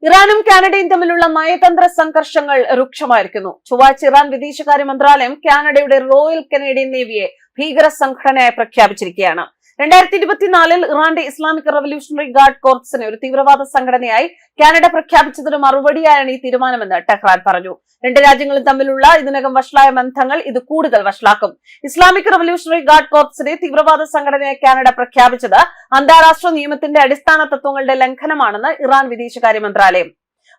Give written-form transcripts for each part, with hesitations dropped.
ഇറാനും കാനഡയും തമ്മിലുള്ള നയതന്ത്ര സംഘർഷങ്ങൾ രൂക്ഷമായിരിക്കുന്നു. ചൊവ്വാഴ്ച ഇറാൻ വിദേശകാര്യ മന്ത്രാലയം കാനഡയുടെ റോയൽ കനേഡിയൻ നേവിയെ ഭീകര സംഘടനയായി പ്രഖ്യാപിച്ചിരിക്കുകയാണ്. 2024 ഇറാന്റെ ഇസ്ലാമിക് റവല്യൂഷണറി ഗാർഡ് കോർപ്സിനെ ഒരു തീവ്രവാദ സംഘടനയായി കാനഡ പ്രഖ്യാപിച്ചതിന് മറുപടിയായാണ് ഈ തീരുമാനമെന്ന് ടെഹ്റാൻ പറഞ്ഞു. രണ്ട് രാജ്യങ്ങളും തമ്മിലുള്ള ഇതിനകം വഷളായ ബന്ധങ്ങൾ ഇത് കൂടുതൽ വഷളാക്കും. ഇസ്ലാമിക് റവല്യൂഷണറി ഗാർഡ് കോർപ്സിനെ തീവ്രവാദ സംഘടനയായി കാനഡ പ്രഖ്യാപിച്ചത് അന്താരാഷ്ട്ര നിയമത്തിന്റെ അടിസ്ഥാന തത്വങ്ങളുടെ ലംഘനമാണെന്ന് ഇറാൻ വിദേശകാര്യ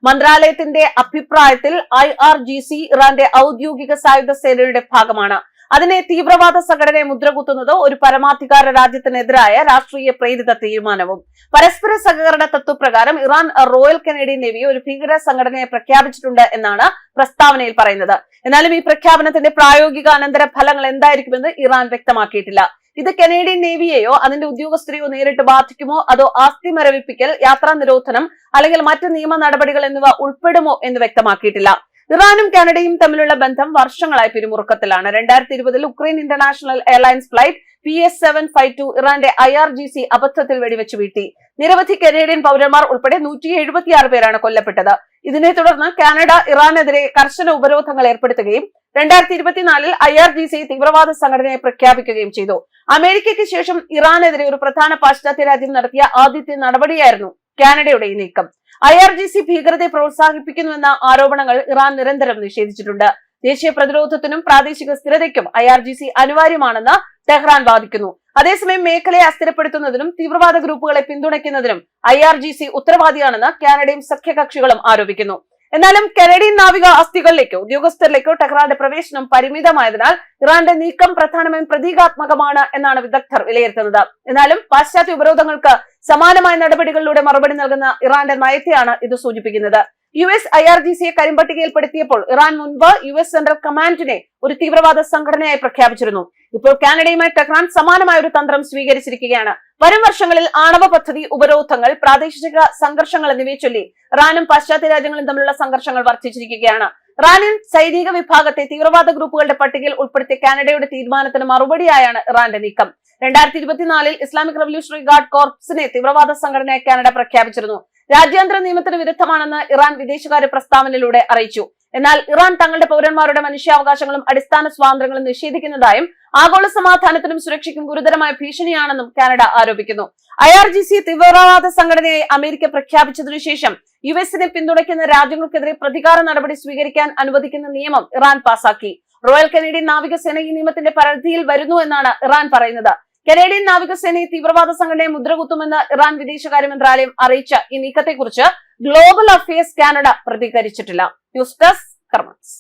മന്ത്രാലയത്തിന്റെ അഭിപ്രായത്തിൽ IRGC ഇറാന്റെ ഔദ്യോഗിക സായുധ സേനയുടെ ഭാഗമാണ്. അതിനെ തീവ്രവാദ സംഘടനയെ മുദ്രകുത്തുന്നത് ഒരു പരമാധികാര രാജ്യത്തിനെതിരായ രാഷ്ട്രീയ പ്രേരിത തീരുമാനവും. പരസ്പര സഹകരണ തത്വപ്രകാരം ഇറാൻ റോയൽ കനേഡിയൻ നേവിയെ ഒരു ഭീകര സംഘടനയെ പ്രഖ്യാപിച്ചിട്ടുണ്ട് എന്നാണ് പ്രസ്താവനയിൽ പറയുന്നത്. എന്നാലും ഈ പ്രഖ്യാപനത്തിന്റെ പ്രായോഗിക അനന്തര ഫലങ്ങൾ എന്തായിരിക്കുമെന്ന് ഇറാൻ വ്യക്തമാക്കിയിട്ടില്ല. ഇത് കനേഡിയൻ നേവിയെയോ അതിന്റെ ഉദ്യോഗസ്ഥരെയോ നേരിട്ട് ബാധിക്കുമോ, അതോ ആസ്തി മരവിപ്പിക്കൽ, യാത്രാ നിരോധനം അല്ലെങ്കിൽ മറ്റ് നിയമ നടപടികൾ എന്നിവ ഉൾപ്പെടുമോ എന്ന് വ്യക്തമാക്കിയിട്ടില്ല. ഇറാനും കാനഡയും തമ്മിലുള്ള ബന്ധം വർഷങ്ങളായി പിരിമുറുക്കത്തിലാണ്. 2020 Ukraine international airlines flight PS752 ഇറാന്റെ IRGC അബദ്ധത്തിൽ വെടിവെച്ച് വീഴ്ത്തി. നിരവധി കനേഡിയൻ പൗരന്മാർ ഉൾപ്പെടെ 176 പേരാണ് കൊല്ലപ്പെട്ടത്. ഇതിനെ തുടർന്ന് കാനഡ ഇറാനെതിരെ കർശന ഉപരോധങ്ങൾ ഏർപ്പെടുത്തുകയും 2024 IRGC തീവ്രവാദ സംഘടനയെ പ്രഖ്യാപിക്കുകയും ചെയ്തു. അമേരിക്കയ്ക്ക് ശേഷം ഇറാനെതിരെ ഒരു പ്രധാന പാശ്ചാത്യ രാജ്യം നടത്തിയ ആദ്യത്തെ നടപടിയായിരുന്നു കാനഡയുടെ ഈ നീക്കം. IRGC ഭീകരതയെ പ്രോത്സാഹിപ്പിക്കുന്നുവെന്ന ആരോപണങ്ങൾ ഇറാൻ നിരന്തരം നിഷേധിച്ചിട്ടുണ്ട്. ദേശീയ പ്രതിരോധത്തിനും പ്രാദേശിക സ്ഥിരതയ്ക്കും IRGC അനിവാര്യമാണെന്ന് ടെഹ്റാൻ വാദിക്കുന്നു. അതേസമയം മേഖലയെ അസ്ഥിരപ്പെടുത്തുന്നതിനും തീവ്രവാദ ഗ്രൂപ്പുകളെ പിന്തുണയ്ക്കുന്നതിനും IRGC ഉത്തരവാദിയാണെന്ന് കാനഡയും സഖ്യകക്ഷികളും ആരോപിക്കുന്നു. എന്നാലും കനേഡിയൻ നാവിക ആസ്തികളിലേക്കോ ഉദ്യോഗസ്ഥരിലേക്കോ ടെഹ്റാന്റെ പ്രവേശനം പരിമിതമായതിനാൽ ഇറാന്റെ നീക്കം പ്രധാനമായും പ്രതീകാത്മകമാണ് എന്നാണ് വിദഗ്ധർ വിലയിരുത്തുന്നത്. എന്നാലും പാശ്ചാത്യ ഉപരോധങ്ങൾക്ക് സമാനമായ നടപടികളിലൂടെ മറുപടി നൽകുന്ന ഇറാന്റെ നയത്തെയാണ് ഇത് സൂചിപ്പിക്കുന്നത്. US IRGCയെ കരിമ്പട്ടികയിൽപ്പെടുത്തിയപ്പോൾ ഇറാൻ മുൻപ് US സെൻട്രൽ കമാൻഡിനെ ഒരു തീവ്രവാദ സംഘടനയായി പ്രഖ്യാപിച്ചിരുന്നു. ഇപ്പോൾ കാനഡയുമായി ടെഹ്റാൻ സമാനമായ ഒരു തന്ത്രം സ്വീകരിച്ചിരിക്കുകയാണ്. വരും വർഷങ്ങളിൽ ആണവ പദ്ധതി, ഉപരോധങ്ങൾ, പ്രാദേശിക സംഘർഷങ്ങൾ എന്നിവയെ ചൊല്ലി ഇറാനും പാശ്ചാത്യ രാജ്യങ്ങളും തമ്മിലുള്ള സംഘർഷങ്ങൾ വർദ്ധിച്ചിരിക്കുകയാണ്. ഇറാനിയൻ സൈനിക വിഭാഗത്തെ തീവ്രവാദ ഗ്രൂപ്പുകളുടെ പട്ടികയിൽ ഉൾപ്പെടുത്തിയ കാനഡയുടെ തീരുമാനത്തിന് മറുപടിയായാണ് ഇറാന്റെ നീക്കം. 2024 ഇസ്ലാമിക് റവല്യൂഷണറി ഗാർഡ് കോർപ്സിനെ തീവ്രവാദ സംഘടനയായി കാനഡ പ്രഖ്യാപിച്ചിരുന്നു. രാജ്യാന്തര നിയമത്തിന് വിരുദ്ധമാണെന്ന് ഇറാൻ വിദേശകാര്യ പ്രസ്താവനയിലൂടെ അറിയിച്ചു. എന്നാൽ ഇറാൻ തങ്ങളുടെ പൗരന്മാരുടെ മനുഷ്യാവകാശങ്ങളും അടിസ്ഥാന സ്വാതന്ത്ര്യങ്ങളും നിഷേധിക്കുന്നതായും ആഗോള സമാധാനത്തിനും സുരക്ഷയ്ക്കും ഗുരുതരമായ ഭീഷണിയാണെന്നും കാനഡ ആരോപിക്കുന്നു. IRGC തീവ്രവാദ സംഘടനയായി അമേരിക്ക പ്രഖ്യാപിച്ചതിനു ശേഷം US-നെ പിന്തുണയ്ക്കുന്ന രാജ്യങ്ങൾക്കെതിരെ പ്രതികാര നടപടി സ്വീകരിക്കാൻ അനുവദിക്കുന്ന നിയമം ഇറാൻ പാസാക്കി. റോയൽ കനേഡിയൻ നാവികസേന ഈ നിയമത്തിന്റെ പരിധിയിൽ വരുന്നു എന്നാണ് ഇറാൻ പറയുന്നത്. കനേഡിയൻ നാവികസേനയെ തീവ്രവാദ സംഘടനയെ മുദ്രകുത്തുമെന്ന് ഇറാൻ വിദേശകാര്യ മന്ത്രാലയം അറിയിച്ച ഈ നീക്കത്തെക്കുറിച്ച് ഗ്ലോബൽ അഫയേഴ്സ് കാനഡ പ്രതികരിച്ചിട്ടില്ല. News desk കർമ്മസ്.